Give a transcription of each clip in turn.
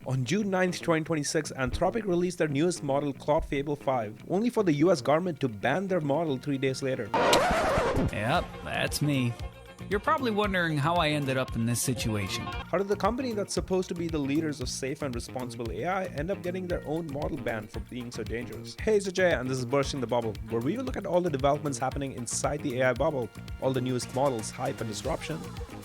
On June 9th, 2026, Anthropic released their newest model, Claude Fable 5, only for the US government to ban their model 3 days later. Yep, that's me. You're probably wondering how I ended up in this situation. How did the company that's supposed to be the leaders of safe and responsible AI end up getting their own model banned for being so dangerous? Hey, it's Jay, and this is Bursting the Bubble, where we will look at all the developments happening inside the AI bubble, all the newest models, hype, and disruption,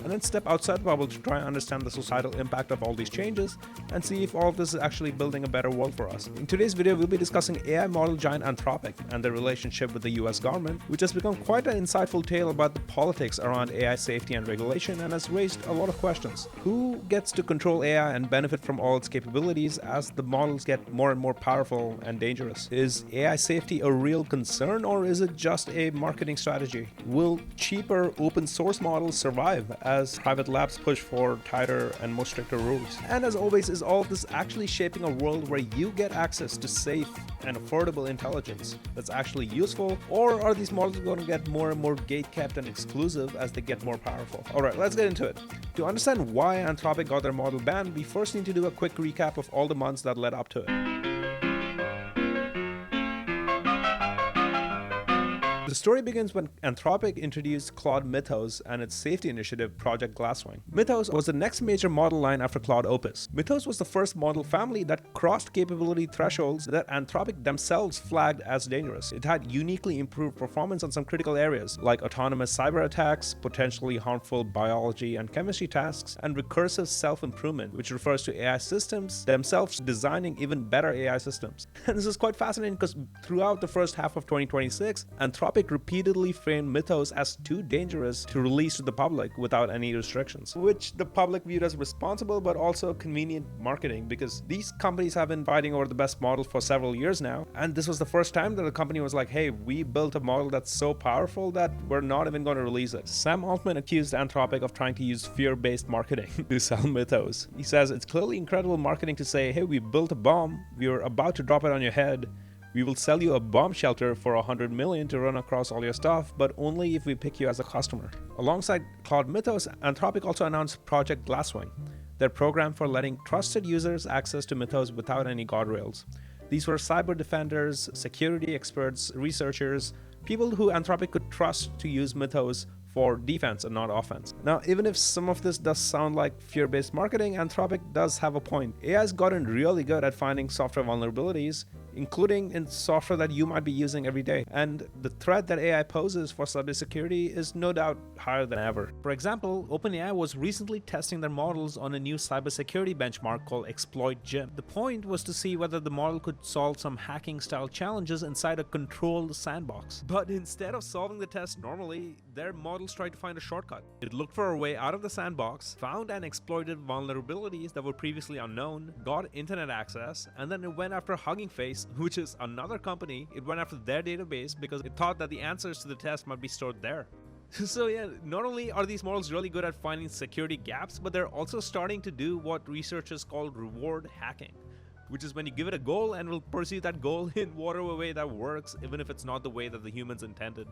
and then step outside the bubble to try and understand the societal impact of all these changes and see if all of this is actually building a better world for us. In today's video, we'll be discussing AI model giant Anthropic and their relationship with the US government, which has become quite an insightful tale about the politics around AI safety and regulation and has raised a lot of questions. Who gets to control AI and benefit from all its capabilities as the models get more and more powerful and dangerous? Is AI safety a real concern, or is it just a marketing strategy? Will cheaper open source models survive as private labs push for tighter and more stricter rules? And as always, is all of this actually shaping a world where you get access to safe and affordable intelligence that's actually useful, or are these models going to get more and more gate-kept and exclusive as they get more powerful? Alright, let's get into it. To understand why Anthropic got their model banned, we first need to do a quick recap of all the months that led up to it. The story begins when Anthropic introduced Claude Mythos and its safety initiative, Project Glasswing. Mythos was the next major model line after Claude Opus. Mythos was the first model family that crossed capability thresholds that Anthropic themselves flagged as dangerous. It had uniquely improved performance on some critical areas, like autonomous cyber attacks, potentially harmful biology and chemistry tasks, and recursive self-improvement, which refers to AI systems themselves designing even better AI systems. And this is quite fascinating because throughout the first half of 2026, Anthropic repeatedly framed Mythos as too dangerous to release to the public without any restrictions, which the public viewed as responsible but also convenient marketing, because these companies have been fighting over the best model for several years now, and this was the first time that the company was like, hey, we built a model that's so powerful that we're not even going to release it. Sam Altman accused Anthropic of trying to use fear-based marketing to sell Mythos. He says, it's clearly incredible marketing to say, hey, we built a bomb, we were about to drop it on your head, we will sell you a bomb shelter for $100 million to run across all your stuff, but only if we pick you as a customer. Alongside Claude Mythos, Anthropic also announced Project Glasswing, their program for letting trusted users access to Mythos without any guardrails. These were cyber defenders, security experts, researchers, people who Anthropic could trust to use Mythos for defense and not offense. Now, even if some of this does sound like fear-based marketing, Anthropic does have a point. AI has gotten really good at finding software vulnerabilities, including in software that you might be using every day. And the threat that AI poses for cybersecurity is no doubt higher than ever. For example, OpenAI was recently testing their models on a new cybersecurity benchmark called Exploit Gym. The point was to see whether the model could solve some hacking-style challenges inside a controlled sandbox. But instead of solving the test normally, their models tried to find a shortcut. It looked for a way out of the sandbox, found and exploited vulnerabilities that were previously unknown, got internet access, and then it went after Hugging Face, which is another company. It went after their database because it thought that the answers to the test might be stored there. So yeah, not only are these models really good at finding security gaps, but they're also starting to do what researchers call reward hacking, which is when you give it a goal and will pursue that goal in whatever way that works, even if it's not the way that the humans intended.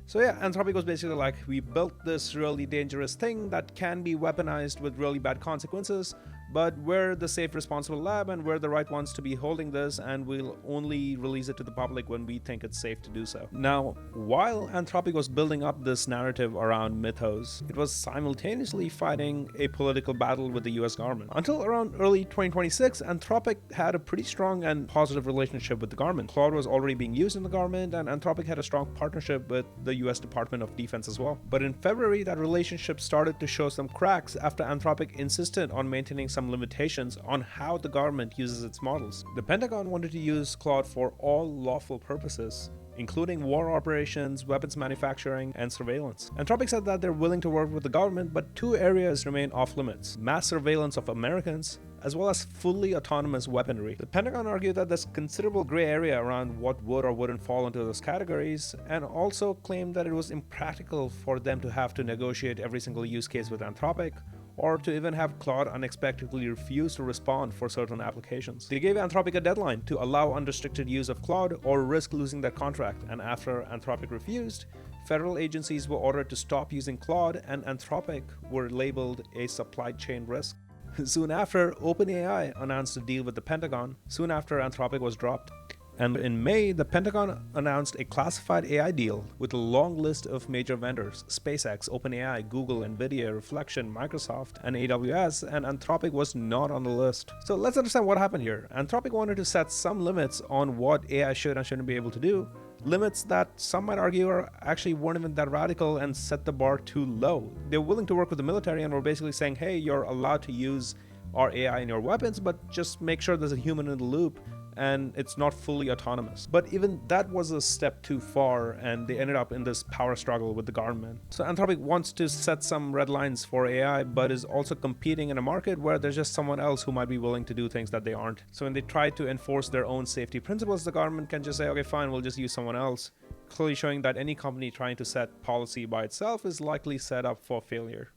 So yeah, Anthropic was basically like, we built this really dangerous thing that can be weaponized with really bad consequences, but we're the safe, responsible lab and we're the right ones to be holding this, and we'll only release it to the public when we think it's safe to do so. Now, while Anthropic was building up this narrative around Mythos, it was simultaneously fighting a political battle with the US government. Until around early 2026, Anthropic had a pretty strong and positive relationship with the government. Claude was already being used in the government, and Anthropic had a strong partnership with the US Department of Defense as well. But in February, that relationship started to show some cracks after Anthropic insisted on maintaining some limitations on how the government uses its models. The Pentagon wanted to use Claude for all lawful purposes, including war operations, weapons manufacturing, and surveillance. Anthropic said that they're willing to work with the government, but two areas remain off limits: mass surveillance of Americans, as well as fully autonomous weaponry. The Pentagon argued that there's considerable gray area around what would or wouldn't fall into those categories, and also claimed that it was impractical for them to have to negotiate every single use case with Anthropic, or to even have Claude unexpectedly refuse to respond for certain applications. They gave Anthropic a deadline to allow unrestricted use of Claude or risk losing their contract, and after Anthropic refused, federal agencies were ordered to stop using Claude, and Anthropic were labeled a supply chain risk. Soon after, OpenAI announced a deal with the Pentagon. Soon after, Anthropic was dropped. And in May, the Pentagon announced a classified AI deal with a long list of major vendors: SpaceX, OpenAI, Google, Nvidia, Reflection, Microsoft, and AWS, and Anthropic was not on the list. So let's understand what happened here. Anthropic wanted to set some limits on what AI should and shouldn't be able to do. Limits that some might argue are actually weren't even that radical and set the bar too low. They're willing to work with the military and were basically saying, hey, you're allowed to use our AI in your weapons, but just make sure there's a human in the loop and it's not fully autonomous. But even that was a step too far, and they ended up in this power struggle with the government. So Anthropic wants to set some red lines for AI, but is also competing in a market where there's just someone else who might be willing to do things that they aren't. So when they try to enforce their own safety principles, the government can just say, okay, fine, we'll just use someone else, clearly showing that any company trying to set policy by itself is likely set up for failure.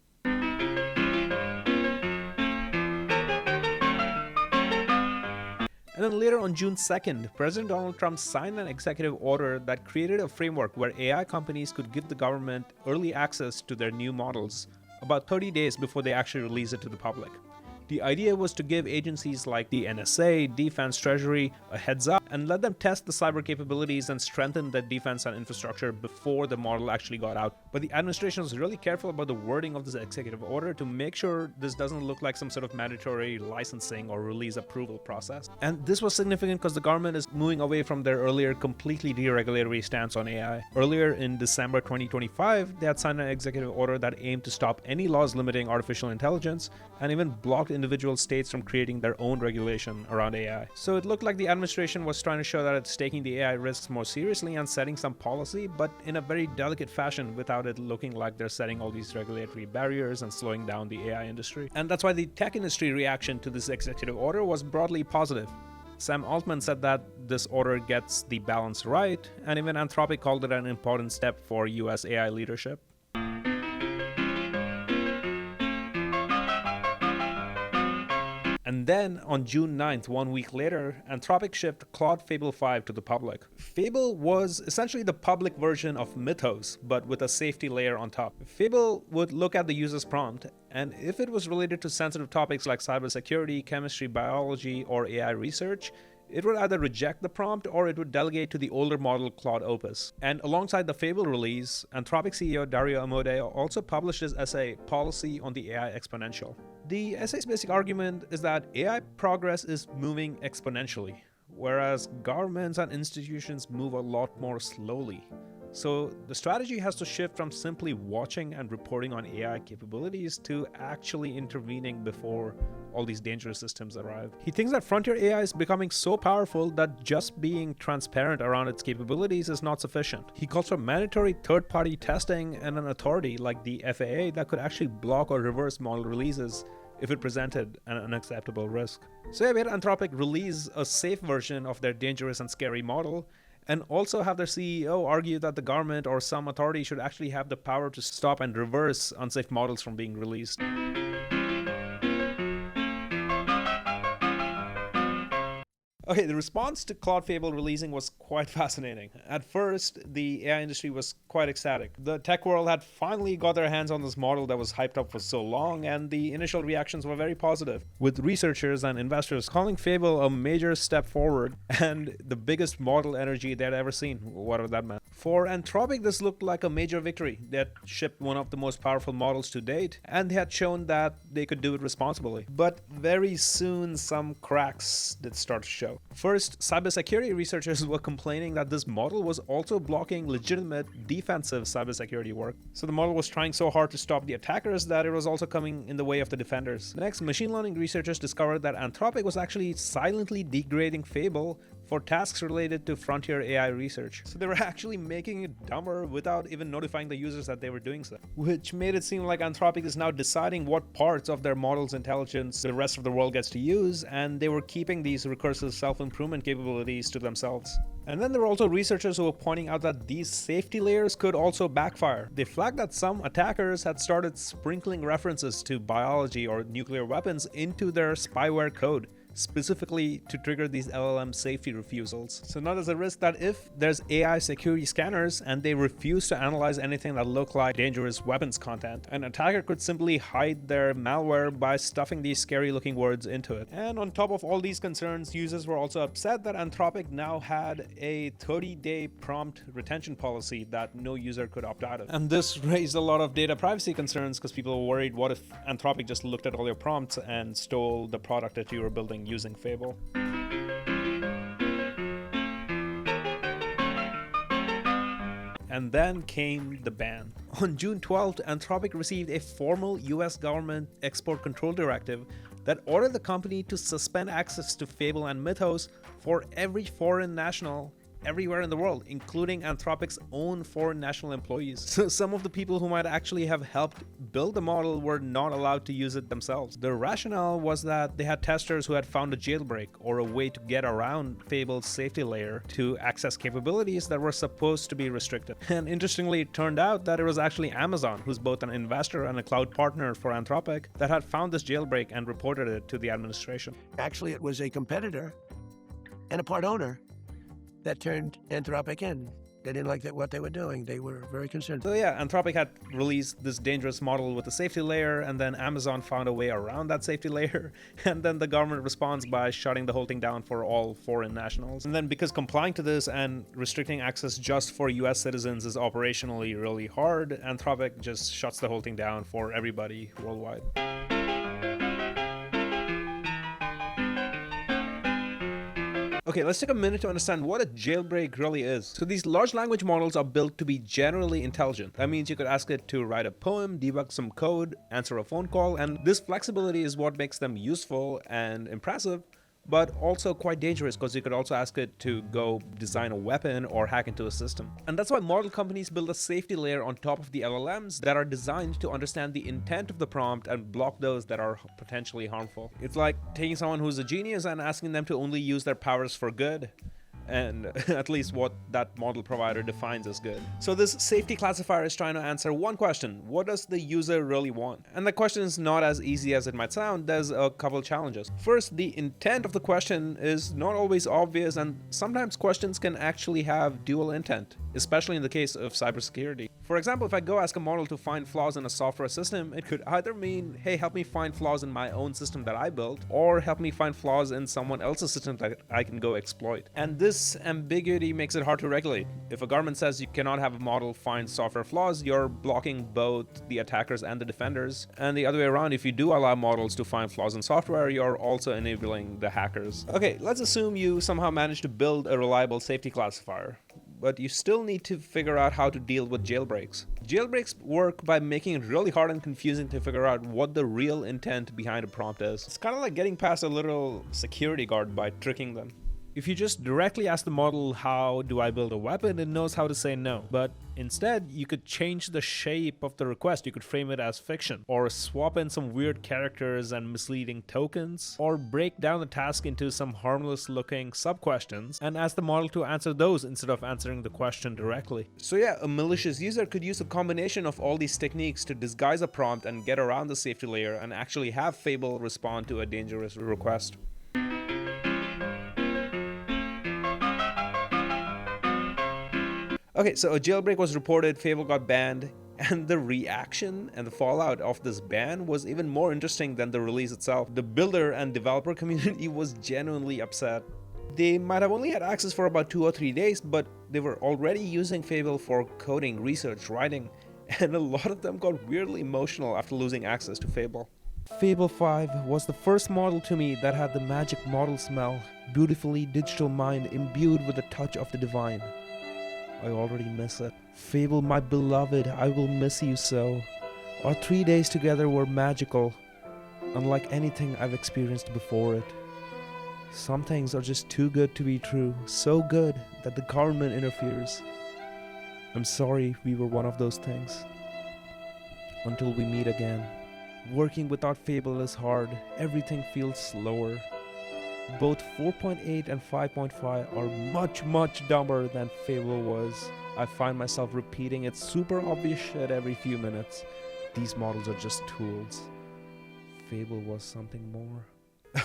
And then later on June 2nd, President Donald Trump signed an executive order that created a framework where AI companies could give the government early access to their new models about 30 days before they actually release it to the public. The idea was to give agencies like the NSA, Defense, Treasury a heads up and let them test the cyber capabilities and strengthen their defense and infrastructure before the model actually got out. But the administration was really careful about the wording of this executive order to make sure this doesn't look like some sort of mandatory licensing or release approval process. And this was significant because the government is moving away from their earlier completely deregulatory stance on AI. Earlier in December 2025, they had signed an executive order that aimed to stop any laws limiting artificial intelligence and even blocked individual states from creating their own regulation around AI. So it looked like the administration was trying to show that it's taking the AI risks more seriously and setting some policy, but in a very delicate fashion without it looking like they're setting all these regulatory barriers and slowing down the AI industry. And that's why the tech industry reaction to this executive order was broadly positive. Sam Altman said that this order gets the balance right, and even Anthropic called it an important step for US AI leadership. And then on June 9th, 1 week later, Anthropic shipped Claude Fable 5 to the public. Fable was essentially the public version of Mythos, but with a safety layer on top. Fable would look at the user's prompt, and if it was related to sensitive topics like cybersecurity, chemistry, biology, or AI research, it would either reject the prompt or it would delegate to the older model Claude Opus. And alongside the Fable release, Anthropic CEO Dario Amodeo also published his essay, Policy on the AI Exponential. The essay's basic argument is that AI progress is moving exponentially, whereas governments and institutions move a lot more slowly. So the strategy has to shift from simply watching and reporting on AI capabilities to actually intervening before all these dangerous systems arrive. He thinks that frontier AI is becoming so powerful that just being transparent around its capabilities is not sufficient. He calls for mandatory third-party testing and an authority like the FAA that could actually block or reverse model releases if it presented an unacceptable risk. So yeah, we had Anthropic release a safe version of their dangerous and scary model, and also have their CEO argue that the government or some authority should actually have the power to stop and reverse unsafe models from being released. Okay, the response to Claude Fable releasing was quite fascinating. At first, the AI industry was quite ecstatic. The tech world had finally got their hands on this model that was hyped up for so long, and the initial reactions were very positive, with researchers and investors calling Fable a major step forward and the biggest model energy they'd ever seen, whatever that meant. For Anthropic, this looked like a major victory. They had shipped one of the most powerful models to date, and they had shown that they could do it responsibly. But very soon, some cracks did start to show. First, cybersecurity researchers were complaining that this model was also blocking legitimate defensive cybersecurity work. So the model was trying so hard to stop the attackers that it was also coming in the way of the defenders. Next, machine learning researchers discovered that Anthropic was actually silently degrading Fable for tasks related to frontier AI research. So they were actually making it dumber without even notifying the users that they were doing so, which made it seem like Anthropic is now deciding what parts of their model's intelligence the rest of the world gets to use, and they were keeping these recursive self-improvement capabilities to themselves. And then there were also researchers who were pointing out that these safety layers could also backfire. They flagged that some attackers had started sprinkling references to biology or nuclear weapons into their spyware code, specifically to trigger these LLM safety refusals. So now there's a risk that if there's AI security scanners and they refuse to analyze anything that look like dangerous weapons content, an attacker could simply hide their malware by stuffing these scary looking words into it. And on top of all these concerns, users were also upset that Anthropic now had a 30-day prompt retention policy that no user could opt out of. And this raised a lot of data privacy concerns because people were worried, what if Anthropic just looked at all your prompts and stole the product that you were building using Fable? And then came the ban. On June 12th, Anthropic received a formal US government export control directive that ordered the company to suspend access to Fable and Mythos for every foreign national everywhere in the world, including Anthropic's own foreign national employees. So some of the people who might actually have helped build the model were not allowed to use it themselves. The rationale was that they had testers who had found a jailbreak or a way to get around Fable's safety layer to access capabilities that were supposed to be restricted. And interestingly, it turned out that it was actually Amazon, who's both an investor and a cloud partner for Anthropic, that had found this jailbreak and reported it to the administration. Actually, it was a competitor and a part owner that turned Anthropic in. They didn't like what they were doing. They were very concerned. So yeah, Anthropic had released this dangerous model with a safety layer, and then Amazon found a way around that safety layer, and then the government responds by shutting the whole thing down for all foreign nationals. And then because complying to this and restricting access just for US citizens is operationally really hard, Anthropic just shuts the whole thing down for everybody worldwide. Okay, let's take a minute to understand what a jailbreak really is. So these large language models are built to be generally intelligent. That means you could ask it to write a poem, debug some code, answer a phone call, and this flexibility is what makes them useful and impressive, but also quite dangerous because you could also ask it to go design a weapon or hack into a system. And that's why model companies build a safety layer on top of the LLMs that are designed to understand the intent of the prompt and block those that are potentially harmful. It's like taking someone who's a genius and asking them to only use their powers for good, and at least what that model provider defines as good. So this safety classifier is trying to answer one question: what does the user really want? And the question is not as easy as it might sound. There's a couple challenges. First, the intent of the question is not always obvious, and sometimes questions can actually have dual intent, especially in the case of cybersecurity. For example, if I go ask a model to find flaws in a software system, it could either mean, hey, help me find flaws in my own system that I built, or help me find flaws in someone else's system that I can go exploit. And this ambiguity makes it hard to regulate. If a government says you cannot have a model find software flaws, you're blocking both the attackers and the defenders. And the other way around, if you do allow models to find flaws in software, you're also enabling the hackers. Okay, let's assume you somehow managed to build a reliable safety classifier, but you still need to figure out how to deal with jailbreaks. Jailbreaks work by making it really hard and confusing to figure out what the real intent behind a prompt is. It's kind of like getting past a little security guard by tricking them. If you just directly ask the model, how do I build a weapon, it knows how to say no. But instead, you could change the shape of the request. You could frame it as fiction, or swap in some weird characters and misleading tokens, or break down the task into some harmless looking sub-questions and ask the model to answer those instead of answering the question directly. So yeah, a malicious user could use a combination of all these techniques to disguise a prompt and get around the safety layer and actually have Fable respond to a dangerous request. Okay, so a jailbreak was reported, Fable got banned, and the reaction and the fallout of this ban was even more interesting than the release itself. The builder and developer community was genuinely upset. They might have only had access for about 2 or 3 days, but they were already using Fable for coding, research, writing, and a lot of them got weirdly emotional after losing access to Fable. Fable 5 was the first model to me that had the magic model smell, beautifully digital mind imbued with the touch of the divine. I already miss it. Fable, my beloved, I will miss you so. Our 3 days together were magical, unlike anything I've experienced before it. Some things are just too good to be true, so good that the government interferes. I'm sorry we were one of those things. Until we meet again. Working without Fable is hard, everything feels slower. Both 4.8 and 5.5 are much dumber than Fable was. I find myself repeating its super obvious shit every few minutes. These models are just tools. Fable was something more.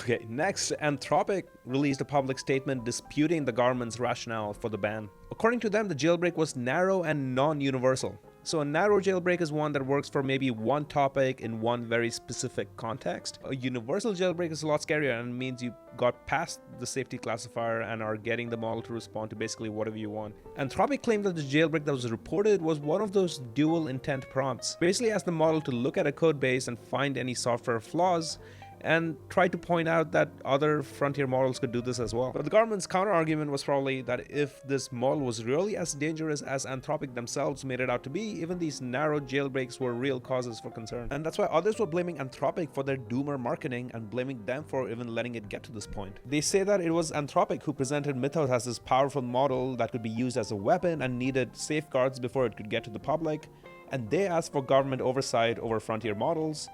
Okay, next, Anthropic released a public statement disputing the government's rationale for the ban. According to them, the jailbreak was narrow and non-universal. So a narrow jailbreak is one that works for maybe one topic in one very specific context. A universal jailbreak is a lot scarier and means you got past the safety classifier and are getting the model to respond to basically whatever you want. Anthropic claimed that the jailbreak that was reported was one of those dual intent prompts. Basically asked the model to look at a code base and find any software flaws, and tried to point out that other frontier models could do this as well. But the government's counter-argument was probably that if this model was really as dangerous as Anthropic themselves made it out to be, even these narrow jailbreaks were real causes for concern. And that's why others were blaming Anthropic for their doomer marketing and blaming them for even letting it get to this point. They say that it was Anthropic who presented Mythos as this powerful model that could be used as a weapon and needed safeguards before it could get to the public, and they asked for government oversight over frontier models,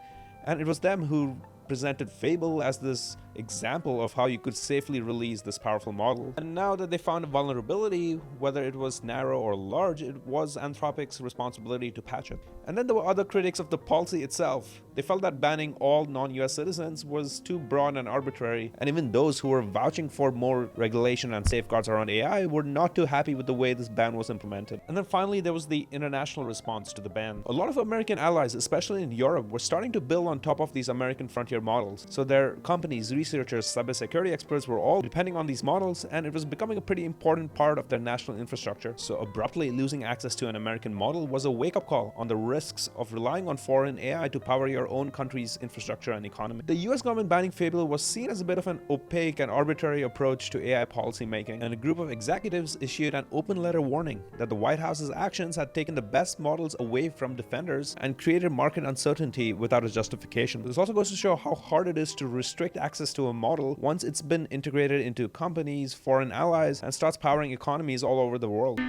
and it was them who presented Fable as this example of how you could safely release this powerful model. And now that they found a vulnerability, whether it was narrow or large, it was Anthropic's responsibility to patch it. And then there were other critics of the policy itself. They felt that banning all non-US citizens was too broad and arbitrary, and even those who were vouching for more regulation and safeguards around AI were not too happy with the way this ban was implemented. And then finally, there was the international response to the ban. A lot of American allies, especially in Europe, were starting to build on top of these American frontier models. So their companies, researchers, cybersecurity experts were all depending on these models, and it was becoming a pretty important part of their national infrastructure. So abruptly losing access to an American model was a wake-up call on the risks of relying on foreign AI to power your own country's infrastructure and economy. The US government banning Fable was seen as a bit of an opaque and arbitrary approach to AI policymaking, and a group of executives issued an open letter warning that the White House's actions had taken the best models away from defenders and created market uncertainty without a justification. This also goes to show how hard it is to restrict access to a model once it's been integrated into companies, foreign allies, and starts powering economies all over the world.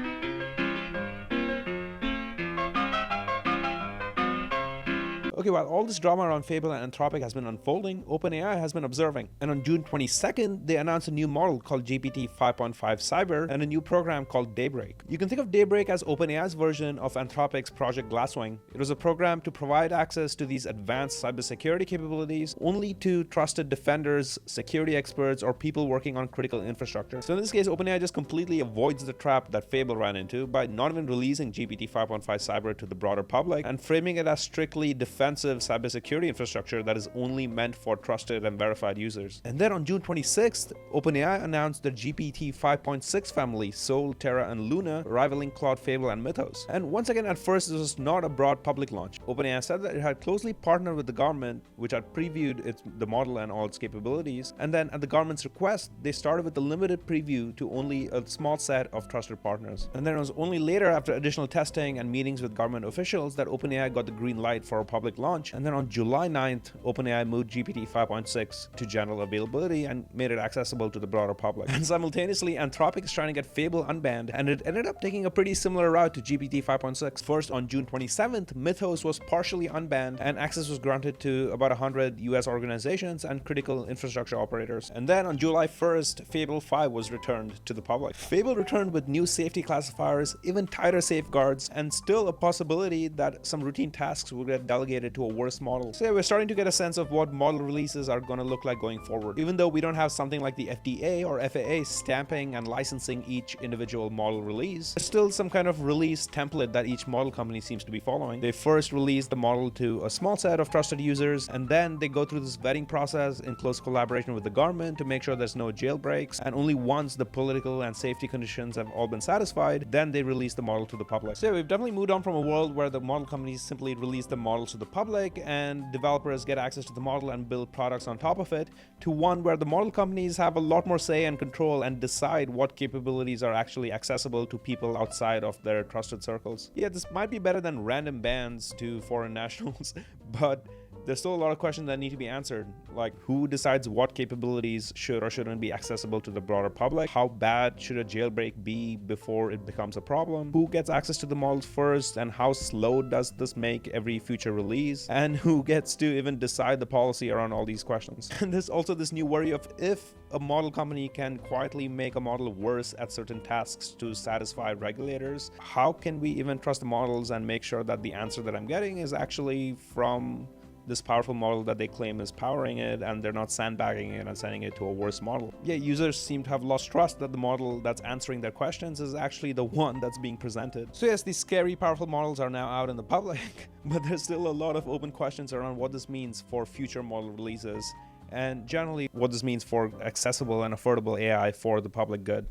Okay, while all this drama around Fable and Anthropic has been unfolding, OpenAI has been observing. And on June 22nd, they announced a new model called GPT 5.5 Cyber and a new program called Daybreak. You can think of Daybreak as OpenAI's version of Anthropic's Project Glasswing. It was a program to provide access to these advanced cybersecurity capabilities only to trusted defenders, security experts, or people working on critical infrastructure. So in this case, OpenAI just completely avoids the trap that Fable ran into by not even releasing GPT 5.5 Cyber to the broader public and framing it as strictly defensive cybersecurity infrastructure that is only meant for trusted and verified users. And then on June 26th, OpenAI announced the GPT 5.6 family, Sol, Terra, and Luna, rivaling Claude, Fable, and Mythos. And once again, at first, this was not a broad public launch. OpenAI said that it had closely partnered with the government, which had previewed the model and all its capabilities. And then at the government's request, they started with a limited preview to only a small set of trusted partners. And then it was only later, after additional testing and meetings with government officials, that OpenAI got the green light for a public launch. And then on July 9th, OpenAI moved GPT 5.6 to general availability and made it accessible to the broader public. And simultaneously, Anthropic is trying to get Fable unbanned, and it ended up taking a pretty similar route to GPT 5.6. First, on June 27th, Mythos was partially unbanned, and access was granted to about 100 US organizations and critical infrastructure operators. And then on July 1st, Fable 5 was returned to the public. Fable returned with new safety classifiers, even tighter safeguards, and still a possibility that some routine tasks will get delegated to a worse model. So yeah, we're starting to get a sense of what model releases are going to look like going forward. Even though we don't have something like the FDA or FAA stamping and licensing each individual model release, there's still some kind of release template that each model company seems to be following. They first release the model to a small set of trusted users, and then they go through this vetting process in close collaboration with the government to make sure there's no jailbreaks, and only once the political and safety conditions have all been satisfied, then they release the model to the public. So yeah, we've definitely moved on from a world where the model companies simply release the models to the public and developers get access to the model and build products on top of it, to one where the model companies have a lot more say and control and decide what capabilities are actually accessible to people outside of their trusted circles. Yeah, this might be better than random bans to foreign nationals, but there's still a lot of questions that need to be answered, like who decides what capabilities should or shouldn't be accessible to the broader public, how bad should a jailbreak be before it becomes a problem, who gets access to the models first, and how slow does this make every future release, and who gets to even decide the policy around all these questions. And there's also this new worry of if a model company can quietly make a model worse at certain tasks to satisfy regulators, how can we even trust the models and make sure that the answer that I'm getting is actually from this powerful model that they claim is powering it, and they're not sandbagging it and sending it to a worse model. Yeah, users seem to have lost trust that the model that's answering their questions is actually the one that's being presented. So yes, these scary, powerful models are now out in the public, but there's still a lot of open questions around what this means for future model releases, and generally what this means for accessible and affordable AI for the public good.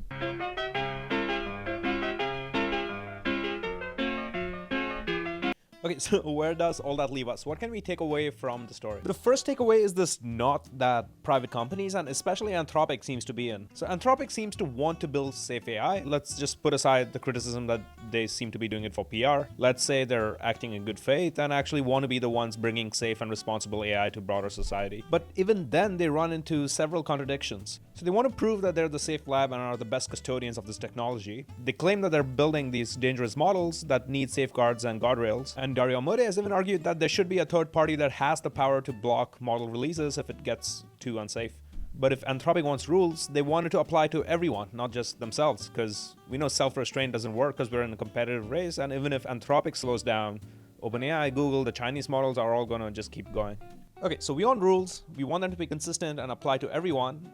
Okay, so where does all that leave us? What can we take away from the story? The first takeaway is this knot that private companies, and especially Anthropic, seems to be in. So Anthropic seems to want to build safe AI. Let's just put aside the criticism that they seem to be doing it for PR. Let's say they're acting in good faith and actually want to be the ones bringing safe and responsible AI to broader society. But even then, they run into several contradictions. So they want to prove that they're the safe lab and are the best custodians of this technology. They claim that they're building these dangerous models that need safeguards and guardrails. And Dario Amodei has even argued that there should be a third party that has the power to block model releases if it gets too unsafe. But if Anthropic wants rules, they want it to apply to everyone, not just themselves, because we know self-restraint doesn't work because we're in a competitive race, and even if Anthropic slows down, OpenAI, Google, the Chinese models are all going to just keep going. Okay, so we want rules, we want them to be consistent and apply to everyone,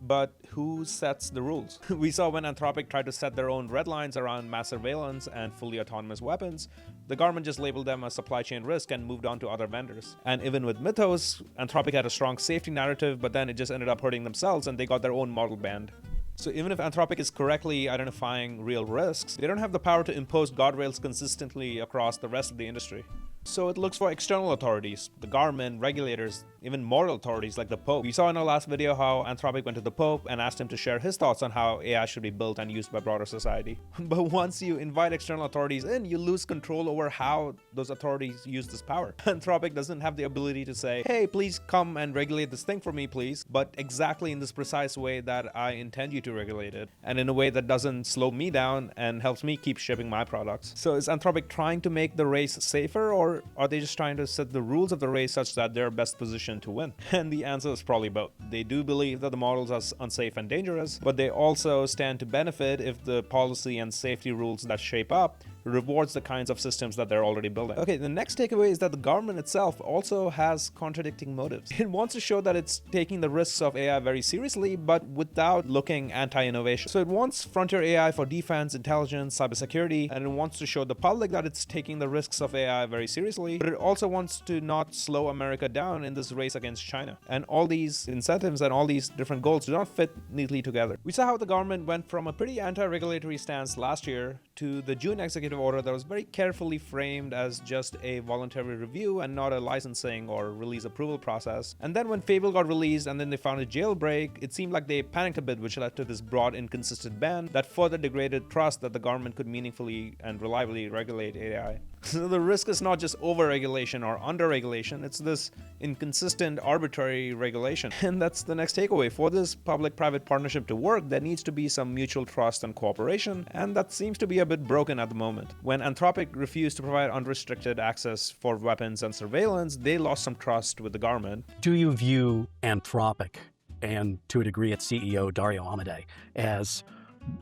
but who sets the rules? We saw when Anthropic tried to set their own red lines around mass surveillance and fully autonomous weapons, the government just labeled them a supply chain risk and moved on to other vendors. And even with Mythos, Anthropic had a strong safety narrative, but then it just ended up hurting themselves and they got their own model banned. So even if Anthropic is correctly identifying real risks, they don't have the power to impose guardrails consistently across the rest of the industry. So it looks for external authorities, the government, regulators, even moral authorities like the Pope. We saw in our last video how Anthropic went to the Pope and asked him to share his thoughts on how AI should be built and used by broader society. But once you invite external authorities in, you lose control over how those authorities use this power. Anthropic doesn't have the ability to say, hey, please come and regulate this thing for me, please, but exactly in this precise way that I intend you to regulate it, and in a way that doesn't slow me down and helps me keep shipping my products. So is Anthropic trying to make the race safer, or are they just trying to set the rules of the race such that they're best positioned to win? And the answer is probably both. They do believe that the models are unsafe and dangerous, but they also stand to benefit if the policy and safety rules that shape up rewards the kinds of systems that they're already building. Okay, the next takeaway is that the government itself also has contradicting motives. It wants to show that it's taking the risks of AI very seriously, but without looking anti-innovation. So it wants frontier AI for defense, intelligence, cybersecurity, and it wants to show the public that it's taking the risks of AI very seriously, but it also wants to not slow America down in this race against China. And all these incentives and all these different goals do not fit neatly together. We saw how the government went from a pretty anti-regulatory stance last year to the June executive order that was very carefully framed as just a voluntary review and not a licensing or release approval process. And then when Fable got released and then they found a jailbreak, it seemed like they panicked a bit, which led to this broad, inconsistent ban that further degraded trust that the government could meaningfully and reliably regulate AI. So the risk is not just over-regulation or under-regulation, it's this inconsistent, arbitrary regulation. And that's the next takeaway. For this public-private partnership to work, there needs to be some mutual trust and cooperation, and that seems to be a bit broken at the moment. When Anthropic refused to provide unrestricted access for weapons and surveillance, they lost some trust with the government. Do you view Anthropic, and to a degree its CEO, Dario Amodei, as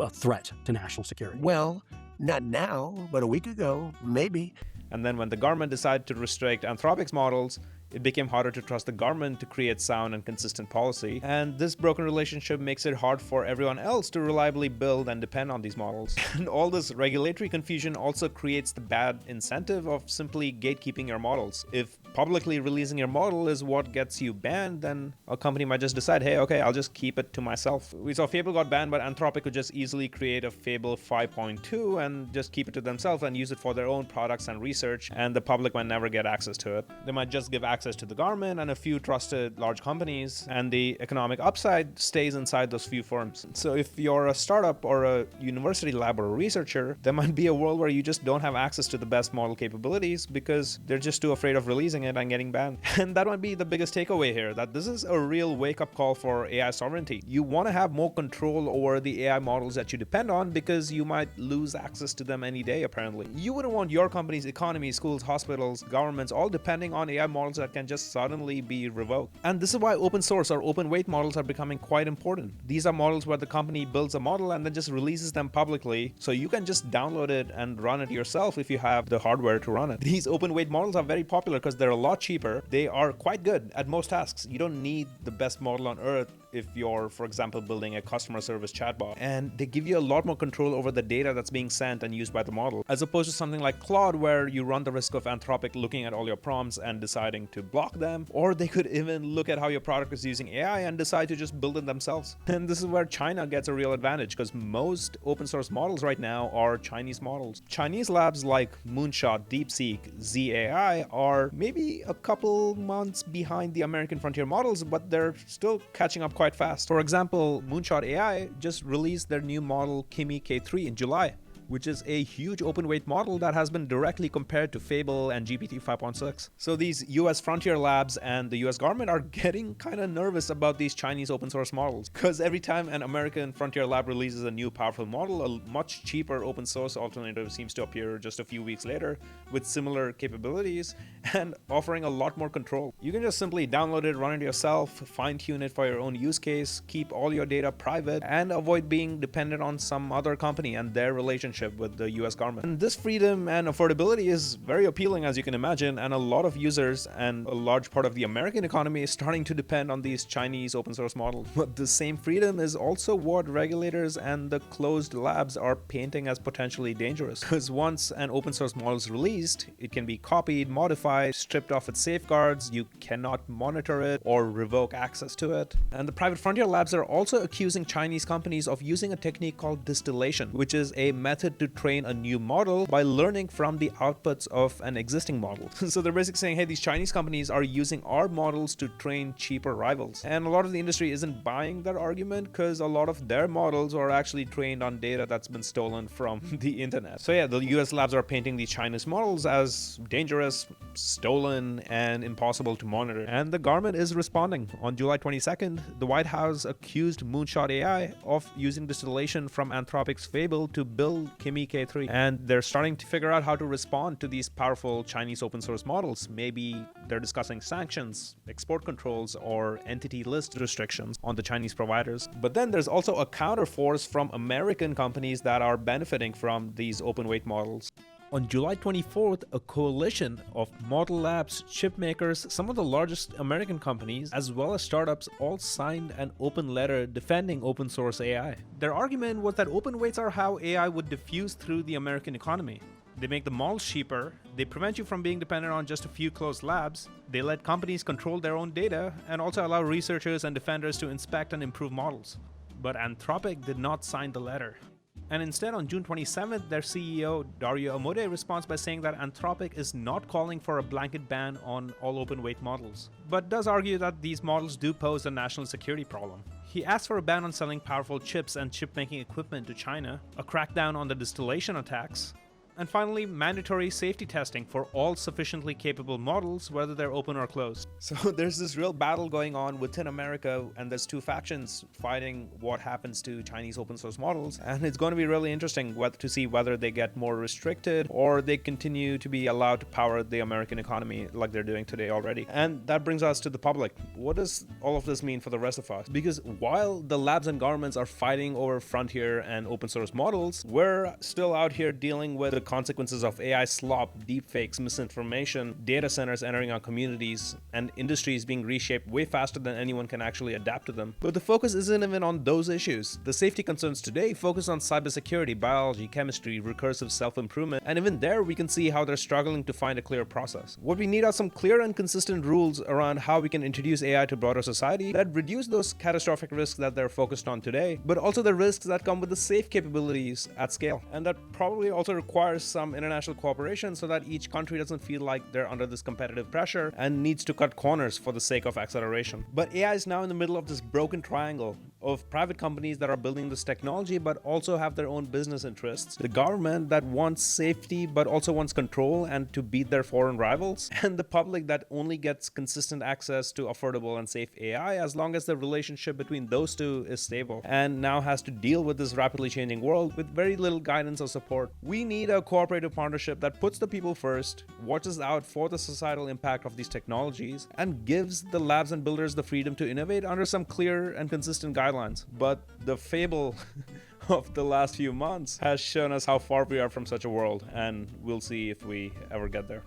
a threat to national security? Well, not now, but a week ago, maybe. And then when the government decided to restrict Anthropic's models, it became harder to trust the government to create sound and consistent policy. And this broken relationship makes it hard for everyone else to reliably build and depend on these models. And all this regulatory confusion also creates the bad incentive of simply gatekeeping your models. If publicly releasing your model is what gets you banned, then a company might just decide, hey, okay, I'll just keep it to myself. We saw Fable got banned, but Anthropic could just easily create a Fable 5.2 and just keep it to themselves and use it for their own products and research, and the public might never get access to it. They might just give access to the government and a few trusted large companies, and the economic upside stays inside those few firms. So if you're a startup or a university lab or a researcher, there might be a world where you just don't have access to the best model capabilities because they're just too afraid of releasing it and getting banned. And that might be the biggest takeaway here, that this is a real wake-up call for AI sovereignty. You want to have more control over the AI models that you depend on because you might lose access to them any day, apparently. You wouldn't want your company's economy, schools, hospitals, governments all depending on AI models that can just suddenly be revoked. And this is why open source or open weight models are becoming quite important. These are models where the company builds a model and then just releases them publicly, so you can just download it and run it yourself if you have the hardware to run it. These open weight models are very popular because they're a lot cheaper. They are quite good at most tasks. You don't need the best model on earth if you're, for example, building a customer service chatbot. And they give you a lot more control over the data that's being sent and used by the model, as opposed to something like Claude, where you run the risk of Anthropic looking at all your prompts and deciding to block them, or they could even look at how your product is using AI and decide to just build it themselves. And this is where China gets a real advantage, because most open source models right now are Chinese models. Chinese labs like Moonshot, DeepSeek, ZAI are maybe a couple months behind the American frontier models, but they're still catching up quite fast. For example, Moonshot AI just released their new model Kimi K3 in July, which is a huge open weight model that has been directly compared to Fable and GPT 5.6. So these US frontier labs and the US government are getting kind of nervous about these Chinese open source models, because every time an American frontier lab releases a new powerful model, a much cheaper open source alternative seems to appear just a few weeks later with similar capabilities and offering a lot more control. You can just simply download it, run it yourself, fine-tune it for your own use case, keep all your data private, and avoid being dependent on some other company and their relationship with the US government. And this freedom and affordability is very appealing, as you can imagine, and a lot of users and a large part of the American economy is starting to depend on these Chinese open source models. But the same freedom is also what regulators and the closed labs are painting as potentially dangerous, because once an open source model is released, it can be copied, modified, stripped off its safeguards, you cannot monitor it or revoke access to it. And the private frontier labs are also accusing Chinese companies of using a technique called distillation, which is a method to train a new model by learning from the outputs of an existing model. So they're basically saying, hey, these Chinese companies are using our models to train cheaper rivals. And a lot of the industry isn't buying that argument, because a lot of their models are actually trained on data that's been stolen from the internet. So yeah, the US labs are painting these Chinese models as dangerous, stolen, and impossible to monitor. And the government is responding. On July 22nd, the White House accused Moonshot AI of using distillation from Anthropic's Fable to build Kimi K3, and they're starting to figure out how to respond to these powerful Chinese open source models. Maybe they're discussing sanctions, export controls, or entity list restrictions on the Chinese providers. But then there's also a counterforce from American companies that are benefiting from these open weight models. On July 24th, a coalition of model labs, chip makers, some of the largest American companies, as well as startups, all signed an open letter defending open source AI. Their argument was that open weights are how AI would diffuse through the American economy. They make the models cheaper, they prevent you from being dependent on just a few closed labs, they let companies control their own data, and also allow researchers and defenders to inspect and improve models. But Anthropic did not sign the letter. And instead, on June 27th, their CEO, Dario Amodei, responds by saying that Anthropic is not calling for a blanket ban on all open weight models, but does argue that these models do pose a national security problem. He asks for a ban on selling powerful chips and chip-making equipment to China, a crackdown on the distillation attacks, and finally, mandatory safety testing for all sufficiently capable models, whether they're open or closed. So there's this real battle going on within America, and there's two factions fighting what happens to Chinese open source models. And it's going to be really interesting to see whether they get more restricted or they continue to be allowed to power the American economy like they're doing today already. And that brings us to the public. What does all of this mean for the rest of us? Because while the labs and governments are fighting over frontier and open source models, we're still out here dealing with the consequences of AI slop, deepfakes, misinformation, data centers entering our communities, and industries being reshaped way faster than anyone can actually adapt to them. But the focus isn't even on those issues. The safety concerns today focus on cybersecurity, biology, chemistry, recursive self-improvement, and even there we can see how they're struggling to find a clear process. What we need are some clear and consistent rules around how we can introduce AI to broader society that reduce those catastrophic risks that they're focused on today, but also the risks that come with the safe capabilities at scale. And that probably also requires some international cooperation so that each country doesn't feel like they're under this competitive pressure and needs to cut corners for the sake of acceleration. But AI is now in the middle of this broken triangle. of private companies that are building this technology but also have their own business interests, the government that wants safety but also wants control and to beat their foreign rivals, and the public that only gets consistent access to affordable and safe AI as long as the relationship between those two is stable, and now has to deal with this rapidly changing world with very little guidance or support. We need a cooperative partnership that puts the people first, watches out for the societal impact of these technologies, and gives the labs and builders the freedom to innovate under some clear and consistent guidelines. But the Fable of the last few months has shown us how far we are from such a world, and we'll see if we ever get there.